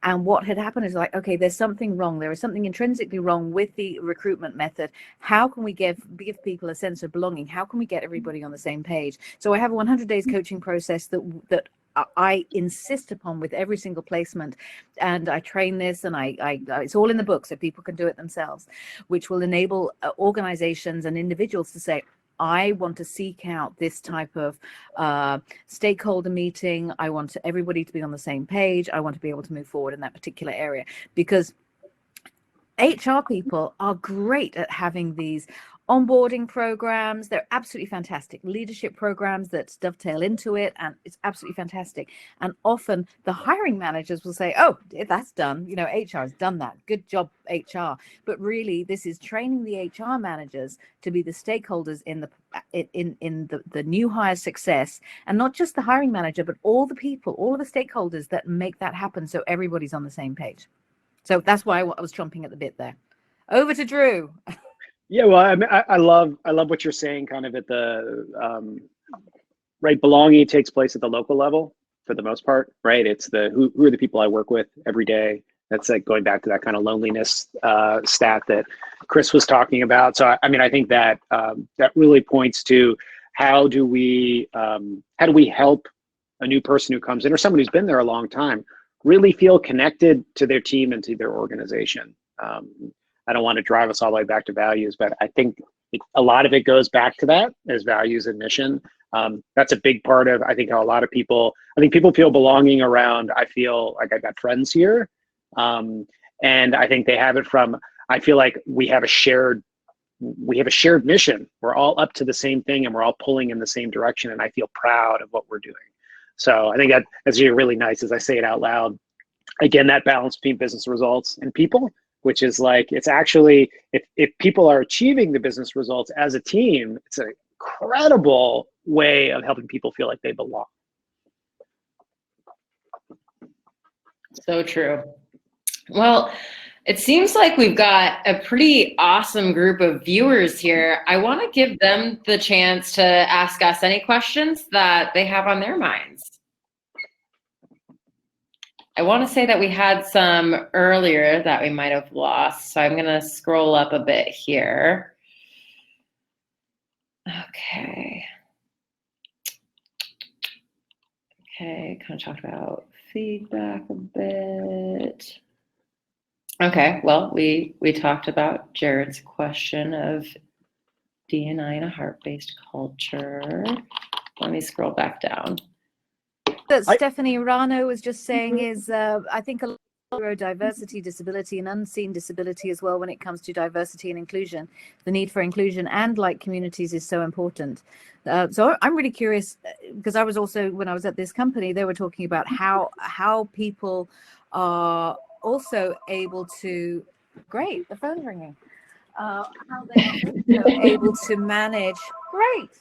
And what had happened is like, okay, there's something wrong. There is something intrinsically wrong with the recruitment method. How can we give people a sense of belonging? How can we get everybody on the same page? So I have a 100 days coaching process that I insist upon with every single placement, and I train this, and I it's all in the book so people can do it themselves, which will enable organizations and individuals to say, I want to seek out this type of stakeholder meeting. I want everybody to be on the same page. I want to be able to move forward in that particular area, because HR people are great at having these onboarding programs. They're absolutely fantastic. Leadership programs that dovetail into it, and it's absolutely fantastic. And often the hiring managers will say, oh, that's done. You know, HR has done that. Good job, HR. But really, this is training the HR managers to be the stakeholders in the new hire success, and not just the hiring manager, but all the people, all of the stakeholders that make that happen, so everybody's on the same page. So that's why I was chomping at the bit there. Over to Drew. Yeah, well, I love what you're saying. Kind of at the right, belonging takes place at the local level for the most part, right? It's the who are the people I work with every day. That's like going back to that kind of loneliness stat that Chris was talking about. So I mean, I think that that really points to how do we help a new person who comes in, or someone who's been there a long time, really feel connected to their team and to their organization. I don't want to drive us all the way back to values, but I think a lot of it goes back to that as values and mission. That's a big part of, I think, how a lot of people, I think people feel belonging around, I feel like I've got friends here. And I think they have it from, I feel like we have a shared mission. We're all up to the same thing, and we're all pulling in the same direction. And I feel proud of what we're doing. So I think that's really nice as I say it out loud. Again, that balance between business results and people, which is like, it's actually, if people are achieving the business results as a team, it's an incredible way of helping people feel like they belong. So true. Well, it seems like we've got a pretty awesome group of viewers here. I want to give them the chance to ask us any questions that they have on their minds. I want to say that we had some earlier that we might have lost, so I'm going to scroll up a bit here. Okay, kind of talked about feedback a bit. Okay, well, we talked about Jared's question of D&I in a heart-based culture. Let me scroll back down. That Stephanie Rano was just saying is, I think a lot of neurodiversity, disability, and unseen disability as well when it comes to diversity and inclusion. The need for inclusion and like communities is so important. So I'm really curious, because I was also, when I was at this company, they were talking about how people are also able to, great, the phone's ringing, how they are also able to manage, great.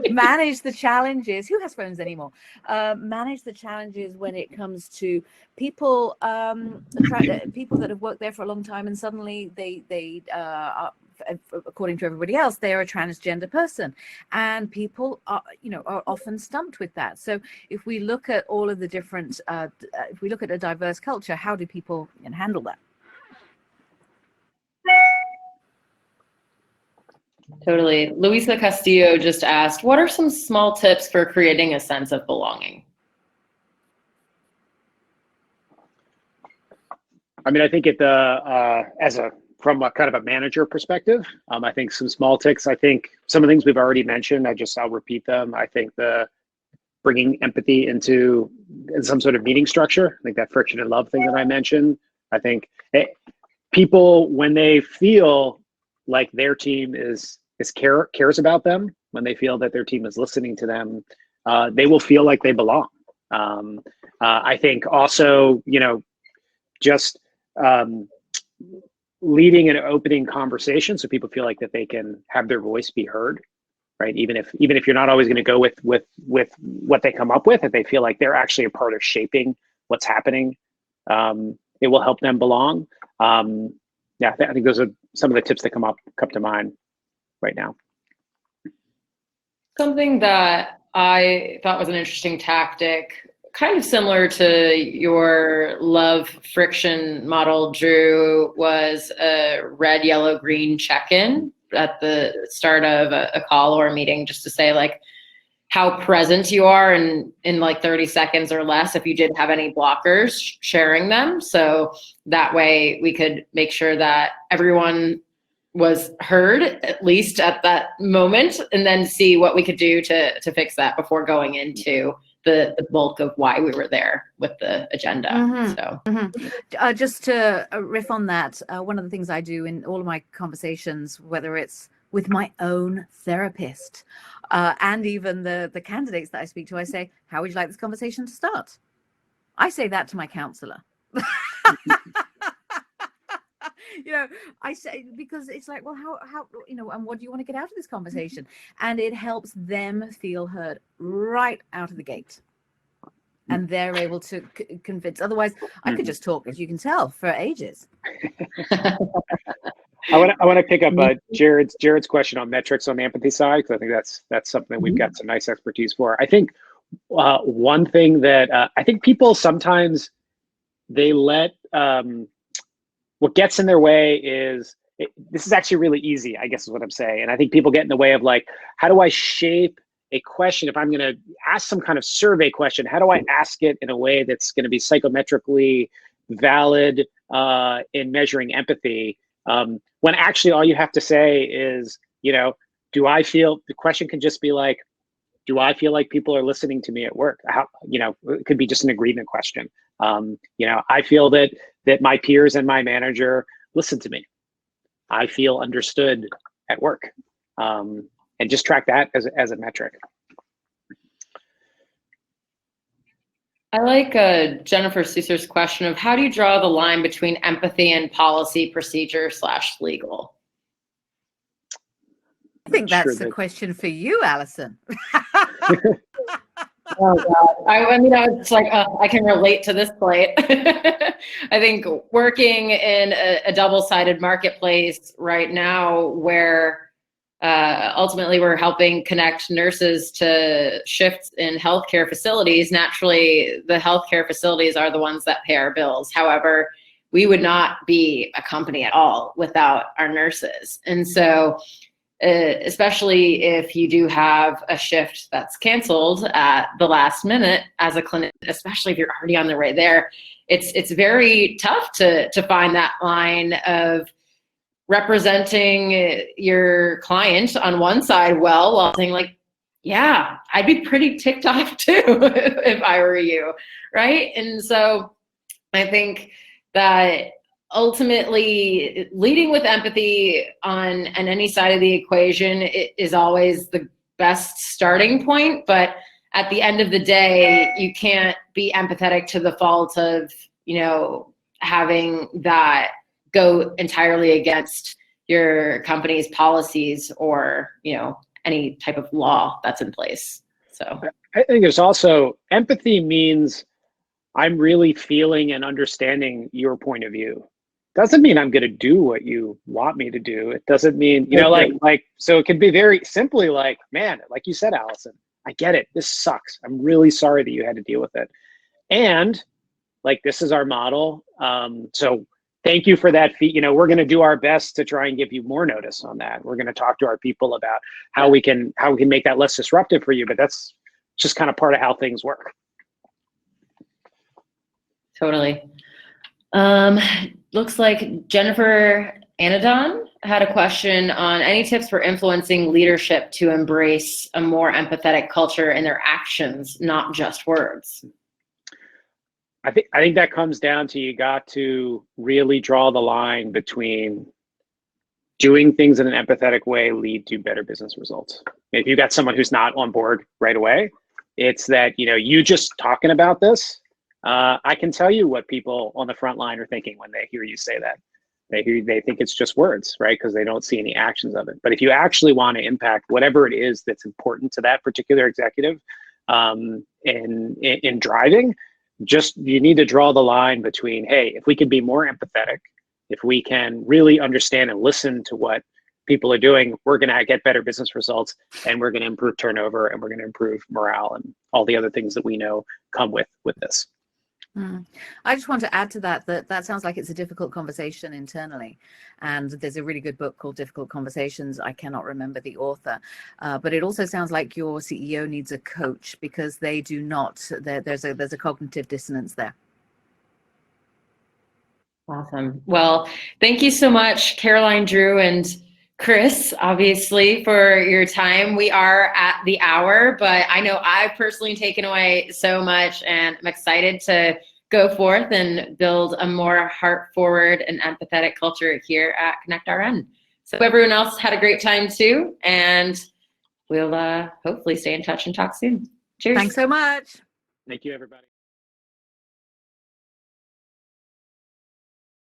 Manage the challenges. Who has phones anymore? Manage the challenges when it comes to people, people that have worked there for a long time, and suddenly they are, according to everybody else, they are a transgender person, and people are often stumped with that. So if we look at all of the different, if we look at a diverse culture, how do people handle that? Totally. Luisa Castillo just asked, what are some small tips for creating a sense of belonging? I mean, I think from a kind of a manager perspective, I think some small tips, I think some of the things we've already mentioned, I'll repeat them. I think the bringing empathy into some sort of meeting structure, I think that friction and love thing that I mentioned, I think people, when they feel like their team cares about them, when they feel that their team is listening to them, they will feel like they belong. I think also, just leading an opening conversation so people feel like that they can have their voice be heard, right? Even if you're not always going to go with what they come up with, that they feel like they're actually a part of shaping what's happening, it will help them belong. yeah, I think those are some of the tips that come to mind right now. Something that I thought was an interesting tactic, kind of similar to your love friction model, Drew, was a red, yellow, green check-in at the start of a call or a meeting, just to say like how present you are in like 30 seconds or less, if you did have any blockers, sharing them. So that way we could make sure that everyone was heard, at least at that moment, and then see what we could do to fix that before going into the bulk of why we were there with the agenda. So just to riff on that, one of the things I do in all of my conversations, whether it's with my own therapist and even the candidates that I speak to, I say, how would you like this conversation to start? I say that to my counselor. You know, I say, because it's like, well, how, you know, and what do you want to get out of this conversation? And it helps them feel heard right out of the gate. And they're able to convince. Otherwise, I could just talk, as you can tell, for ages. I want to pick up Jared's question on metrics on the empathy side, because I think that's something that we've got some nice expertise for. I think one thing that I think people sometimes they let what gets in their way is, this is actually really easy, I guess is what I'm saying. And I think people get in the way of like, how do I shape a question? If I'm going to ask some kind of survey question, how do I ask it in a way that's going to be psychometrically valid in measuring empathy? When actually all you have to say is, you know, the question can just be like, do I feel like people are listening to me at work? How, you know, it could be just an agreement question. You know, I feel that my peers and my manager listen to me. I feel understood at work, and just track that as a metric. I like Jennifer Susser's question of how do you draw the line between empathy and policy, procedure / legal? I think that's a question for you, Allison. Oh God. I mean, I was like, I can relate to this plate. I think working in a double-sided marketplace right now, where ultimately we're helping connect nurses to shifts in healthcare facilities. Naturally, the healthcare facilities are the ones that pay our bills. However, we would not be a company at all without our nurses. And so, especially if you do have a shift that's canceled at the last minute as a clinic, especially if you're already on the way there, it's very tough to find that line of representing your client on one side while saying like, yeah, I'd be pretty ticked off too if I were you, right? And so I think that ultimately leading with empathy on any side of the equation is always the best starting point. But at the end of the day, you can't be empathetic to the fault of, you know, having that go entirely against your company's policies or, you know, any type of law that's in place. So I think there's also empathy means I'm really feeling and understanding your point of view. Doesn't mean I'm going to do what you want me to do. It doesn't mean, you know, like, so it can be very simply like, man, like you said, Allison, I get it. This sucks. I'm really sorry that you had to deal with it. And like, this is our model. So thank you for that fee. You know, we're going to do our best to try and give you more notice on that. We're going to talk to our people about how we can make that less disruptive for you, but that's just kind of part of how things work. Totally. Looks like Jennifer Anadon had a question on any tips for influencing leadership to embrace a more empathetic culture in their actions, not just words. I think that comes down to, you got to really draw the line between doing things in an empathetic way lead to better business results. If you've got someone who's not on board right away, it's that, you know, you just talking about this, I can tell you what people on the front line are thinking when they hear you say that. They think it's just words, right? Because they don't see any actions of it. But if you actually want to impact whatever it is that's important to that particular executive in driving, just you need to draw the line between, hey, if we could be more empathetic, if we can really understand and listen to what people are doing, we're going to get better business results, and we're going to improve turnover, and we're going to improve morale and all the other things that we know come with this. I just want to add to that sounds like it's a difficult conversation internally, and there's a really good book called Difficult Conversations. I cannot remember the author, but it also sounds like your CEO needs a coach, because they do not. There's a cognitive dissonance there. Awesome. Well, thank you so much, Caroline, Drew, and Chris, obviously, for your time. We are at the hour, but I know I've personally taken away so much, and I'm excited to go forth and build a more heart-forward and empathetic culture here at connectRN. So everyone else had a great time too, and we'll hopefully stay in touch and talk soon. Cheers. Thanks so much. Thank you, everybody.